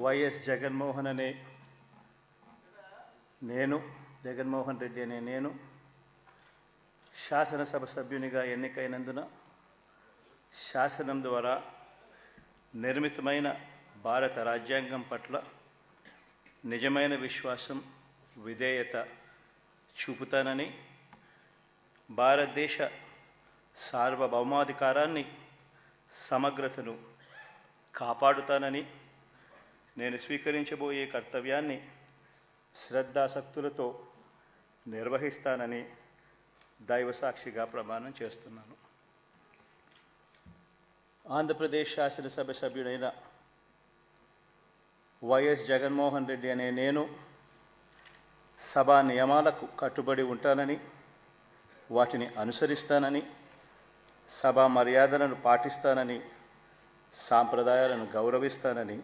YS Jaganmohan అనే నేను జగన్మోహన్ రెడ్డి అనే నేను శాసనసభ సభ్యునిగా ఎన్నికైనందున శాసనం ద్వారా నిర్మితమైన భారత రాజ్యాంగం పట్ల నిజమైన విశ్వాసం విధేయత చూపుతానని, భారతదేశ సార్వభౌమాధికారాన్ని సమగ్రతను కాపాడుతానని, నేను స్వీకరించబోయే కర్తవ్యాన్ని శ్రద్ధాసక్తులతో నిర్వహిస్తానని దైవసాక్షిగా ప్రమాణం చేస్తున్నాను. ఆంధ్రప్రదేశ్ శాసనసభ సభ్యుడైన వైఎస్ జగన్మోహన్ రెడ్డి అనే నేను సభా నియమాలకు కట్టుబడి ఉంటానని, వాటిని అనుసరిస్తానని, సభా మర్యాదలను పాటిస్తానని, సాంప్రదాయాలను గౌరవిస్తానని